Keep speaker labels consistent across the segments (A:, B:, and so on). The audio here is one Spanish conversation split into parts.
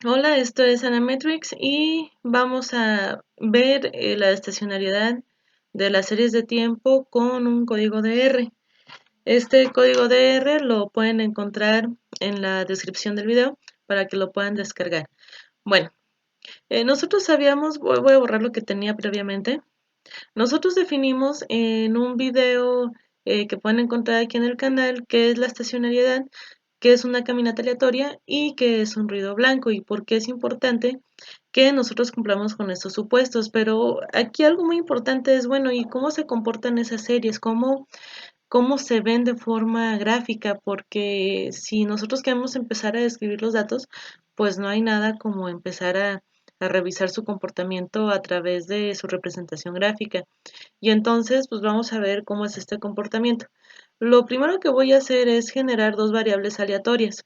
A: Hola, esto es Anametrics y vamos a ver la estacionariedad de las series de tiempo con un código de R. Este código de R lo pueden encontrar en la descripción del video para que lo puedan descargar. Bueno, nosotros sabíamos, voy a borrar lo que tenía previamente. Nosotros definimos en un video que pueden encontrar aquí en el canal qué es la estacionariedad, qué es una caminata aleatoria y qué es un ruido blanco y por qué es importante que nosotros cumplamos con estos supuestos. Pero aquí algo muy importante es, bueno, ¿y cómo se comportan esas series? ¿Cómo se ven de forma gráfica? Porque si nosotros queremos empezar a describir los datos, pues no hay nada como empezar a revisar su comportamiento a través de su representación gráfica. Y entonces, pues vamos a ver cómo es este comportamiento. Lo primero que voy a hacer es generar dos variables aleatorias.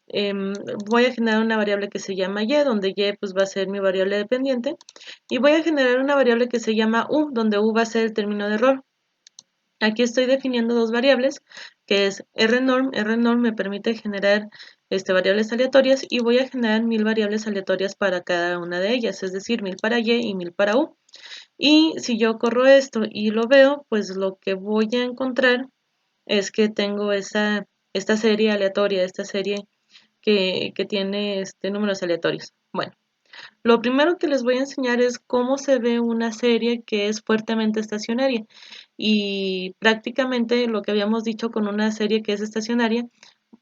A: Em, Voy a generar una variable que se llama y, donde y pues va a ser mi variable dependiente, y voy a generar una variable que se llama u, donde u va a ser el término de error. Aquí estoy definiendo dos variables, que es rnorm. Rnorm me permite generar variables aleatorias y voy a generar 1000 variables aleatorias para cada una de ellas, es decir, 1000 para y 1000 para u. Y si yo corro esto y lo veo, pues lo que voy a encontrar es que tengo esta serie aleatoria, esta serie que tiene números aleatorios. Bueno, lo primero que les voy a enseñar es cómo se ve una serie que es fuertemente estacionaria. Y prácticamente lo que habíamos dicho con una serie que es estacionaria,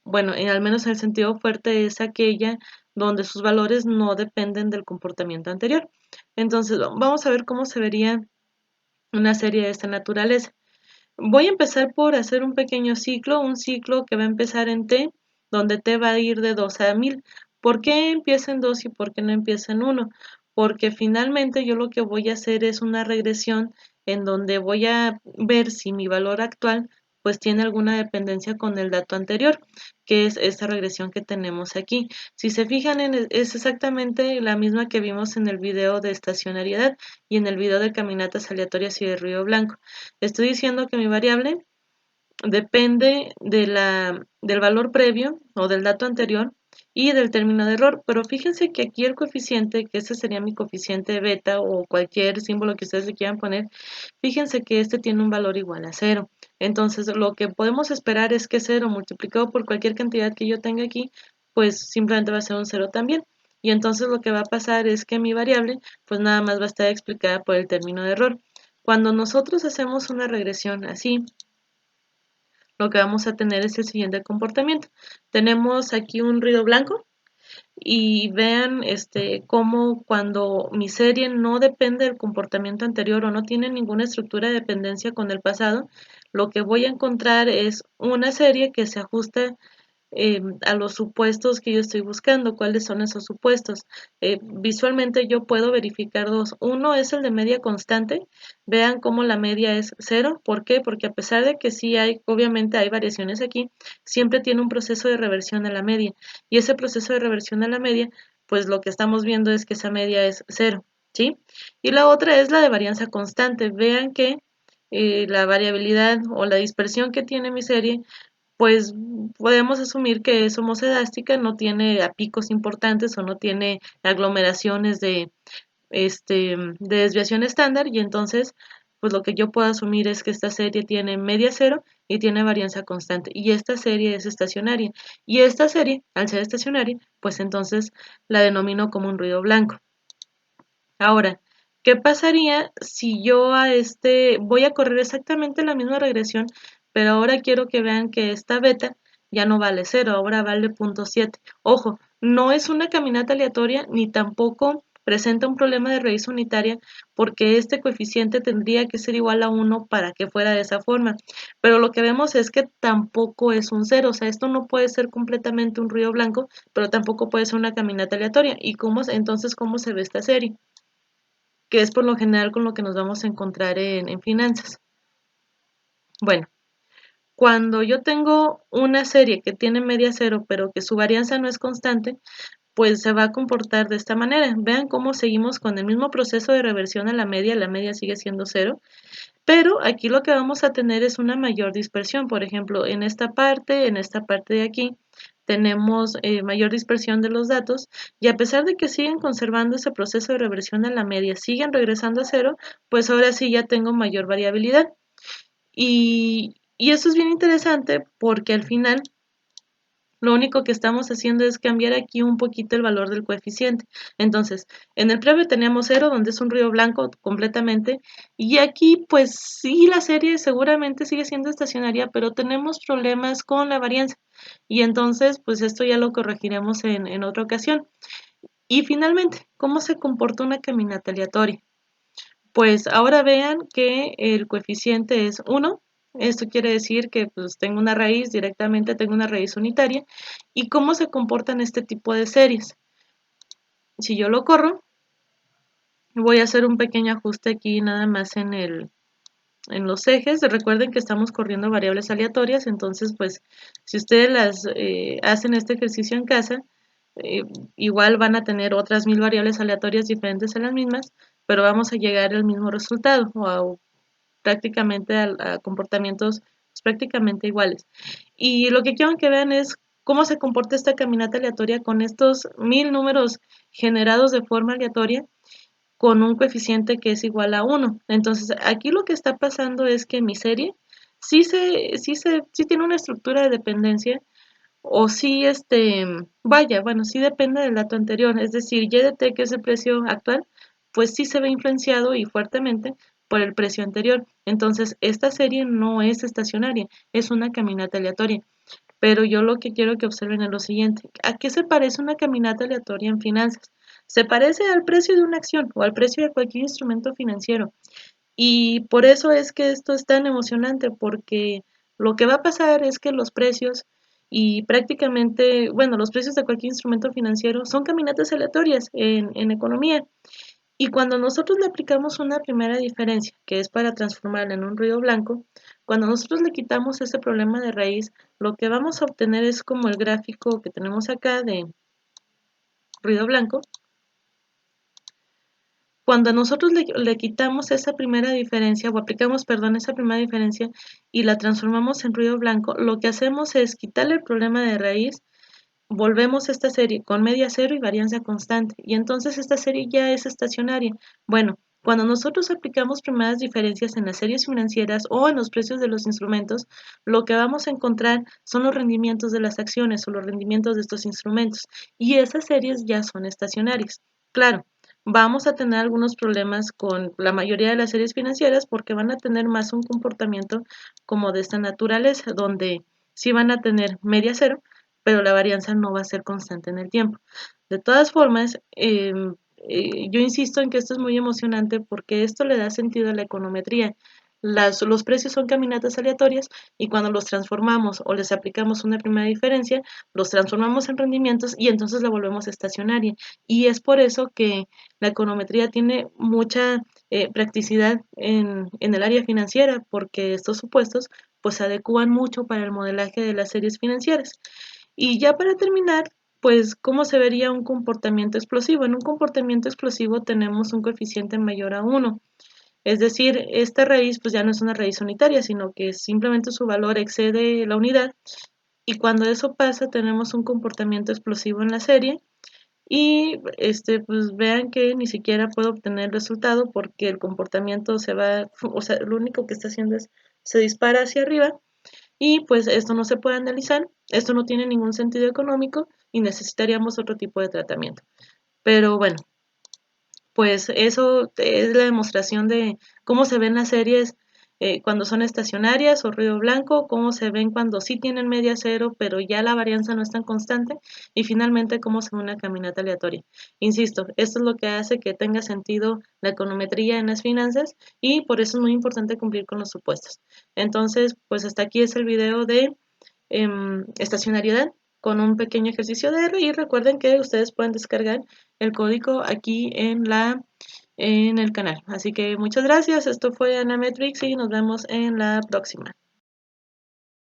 A: bueno, al menos en el sentido fuerte, es aquella donde sus valores no dependen del comportamiento anterior. Entonces, vamos a ver cómo se vería una serie de esta naturaleza. Voy a empezar por hacer un pequeño ciclo, un ciclo que va a empezar en t, donde t va a ir de 2 a 1000. ¿Por qué empieza en 2 y por qué no empieza en 1? Porque finalmente yo lo que voy a hacer es una regresión en donde voy a ver si mi valor actual pues tiene alguna dependencia con el dato anterior, que es esta regresión que tenemos aquí. Si se fijan, es exactamente la misma que vimos en el video de estacionariedad y en el video de caminatas aleatorias y de ruido blanco. Estoy diciendo que mi variable depende del valor previo o del dato anterior y del término de error, pero fíjense que aquí el coeficiente, que ese sería mi coeficiente beta o cualquier símbolo que ustedes le quieran poner, fíjense que este tiene un valor igual a cero. Entonces lo que podemos esperar es que cero multiplicado por cualquier cantidad que yo tenga aquí, pues simplemente va a ser un cero también. Y entonces lo que va a pasar es que mi variable pues nada más va a estar explicada por el término de error. Cuando nosotros hacemos una regresión así, lo que vamos a tener es el siguiente comportamiento. Tenemos aquí un ruido blanco y vean cómo cuando mi serie no depende del comportamiento anterior o no tiene ninguna estructura de dependencia con el pasado, lo que voy a encontrar es una serie que se ajusta a los supuestos que yo estoy buscando. ¿Cuáles son esos supuestos? Visualmente yo puedo verificar dos. Uno es el de media constante. Vean cómo la media es cero. ¿Por qué? Porque a pesar de que sí hay, obviamente hay variaciones aquí, siempre tiene un proceso de reversión a la media. Y ese proceso de reversión a la media, pues lo que estamos viendo es que esa media es cero, ¿sí? Y la otra es la de varianza constante. Vean que la variabilidad o la dispersión que tiene mi serie, pues podemos asumir que es homocedástica, no tiene a picos importantes o no tiene aglomeraciones de desviación estándar, y entonces pues lo que yo puedo asumir es que esta serie tiene media cero y tiene varianza constante, y esta serie es estacionaria, y esta serie, al ser estacionaria, pues entonces la denomino como un ruido blanco. Ahora, ¿qué pasaría si yo voy a correr exactamente la misma regresión, pero ahora quiero que vean que esta beta ya no vale cero, ahora vale 0.7? Ojo, no es una caminata aleatoria ni tampoco presenta un problema de raíz unitaria, porque este coeficiente tendría que ser igual a 1 para que fuera de esa forma. Pero lo que vemos es que tampoco es un cero, o sea, esto no puede ser completamente un ruido blanco, pero tampoco puede ser una caminata aleatoria. ¿Y entonces cómo se ve esta serie? Que es por lo general con lo que nos vamos a encontrar en finanzas. Bueno, cuando yo tengo una serie que tiene media cero, pero que su varianza no es constante, pues se va a comportar de esta manera. Vean cómo seguimos con el mismo proceso de reversión a la media sigue siendo cero, pero aquí lo que vamos a tener es una mayor dispersión. Por ejemplo, en esta parte de aquí, tenemos mayor dispersión de los datos y a pesar de que siguen conservando ese proceso de reversión a la media, siguen regresando a cero, pues ahora sí ya tengo mayor variabilidad. Y eso es bien interesante porque al final lo único que estamos haciendo es cambiar aquí un poquito el valor del coeficiente. Entonces, en el previo teníamos 0, donde es un río blanco completamente, y aquí pues sí la serie seguramente sigue siendo estacionaria, pero tenemos problemas con la varianza. Y entonces, pues esto ya lo corregiremos en otra ocasión. Y finalmente, ¿cómo se comporta una caminata aleatoria? Pues ahora vean que el coeficiente es 1. Esto quiere decir que pues tengo una raíz, directamente tengo una raíz unitaria. ¿Y cómo se comportan este tipo de series? Si yo lo corro, voy a hacer un pequeño ajuste aquí nada más en los ejes. Recuerden que estamos corriendo variables aleatorias, entonces pues si ustedes las hacen este ejercicio en casa, eh, igual van a tener otras 1000 variables aleatorias diferentes a las mismas, pero vamos a llegar al mismo resultado o a prácticamente a comportamientos pues, prácticamente iguales. Y lo que quiero que vean es cómo se comporta esta caminata aleatoria con estos 1000 números generados de forma aleatoria con un coeficiente que es igual a 1. Entonces, aquí lo que está pasando es que mi serie sí tiene una estructura de dependencia, o sí, bueno, sí depende del dato anterior, es decir, YDT, que es el precio actual, pues sí se ve influenciado y fuertemente por el precio anterior. Entonces, esta serie no es estacionaria, es una caminata aleatoria. Pero yo lo que quiero que observen es lo siguiente. ¿A qué se parece una caminata aleatoria en finanzas? Se parece al precio de una acción o al precio de cualquier instrumento financiero. Y por eso es que esto es tan emocionante, porque lo que va a pasar es que los precios y prácticamente, bueno, los precios de cualquier instrumento financiero son caminatas aleatorias en economía. Y cuando nosotros le aplicamos una primera diferencia, que es para transformarla en un ruido blanco, cuando nosotros le quitamos ese problema de raíz, lo que vamos a obtener es como el gráfico que tenemos acá de ruido blanco. Cuando nosotros le quitamos esa primera diferencia, o aplicamos, perdón, esa primera diferencia y la transformamos en ruido blanco, lo que hacemos es quitarle el problema de raíz, volvemos a esta serie con media cero y varianza constante, y entonces esta serie ya es estacionaria. Bueno, cuando nosotros aplicamos primeras diferencias en las series financieras o en los precios de los instrumentos, lo que vamos a encontrar son los rendimientos de las acciones o los rendimientos de estos instrumentos, y esas series ya son estacionarias. Claro, vamos a tener algunos problemas con la mayoría de las series financieras porque van a tener más un comportamiento como de esta naturaleza, donde sí van a tener media cero, pero la varianza no va a ser constante en el tiempo. De todas formas, yo insisto en que esto es muy emocionante porque esto le da sentido a la econometría. Los precios son caminatas aleatorias y cuando los transformamos o les aplicamos una primera diferencia, los transformamos en rendimientos y entonces la volvemos estacionaria. Y es por eso que la econometría tiene mucha practicidad en el área financiera, porque estos supuestos pues se adecúan mucho para el modelaje de las series financieras. Y ya para terminar, pues, ¿cómo se vería un comportamiento explosivo? En un comportamiento explosivo tenemos un coeficiente mayor a 1. Es decir, esta raíz pues ya no es una raíz unitaria, sino que simplemente su valor excede la unidad. Y cuando eso pasa, tenemos un comportamiento explosivo en la serie. Y pues vean que ni siquiera puedo obtener el resultado porque el comportamiento se va, o sea, lo único que está haciendo es se dispara hacia arriba y pues esto no se puede analizar, esto no tiene ningún sentido económico y necesitaríamos otro tipo de tratamiento. Pero bueno, pues eso es la demostración de cómo se ven las series cuando son estacionarias o ruido blanco, cómo se ven cuando sí tienen media cero, pero ya la varianza no es tan constante, y finalmente cómo se ve una caminata aleatoria. Insisto, esto es lo que hace que tenga sentido la econometría en las finanzas y por eso es muy importante cumplir con los supuestos. Entonces, pues hasta aquí es el video de estacionariedad con un pequeño ejercicio de R y recuerden que ustedes pueden descargar el código aquí en el canal. Así que muchas gracias, esto fue Anametrics y nos vemos en la próxima.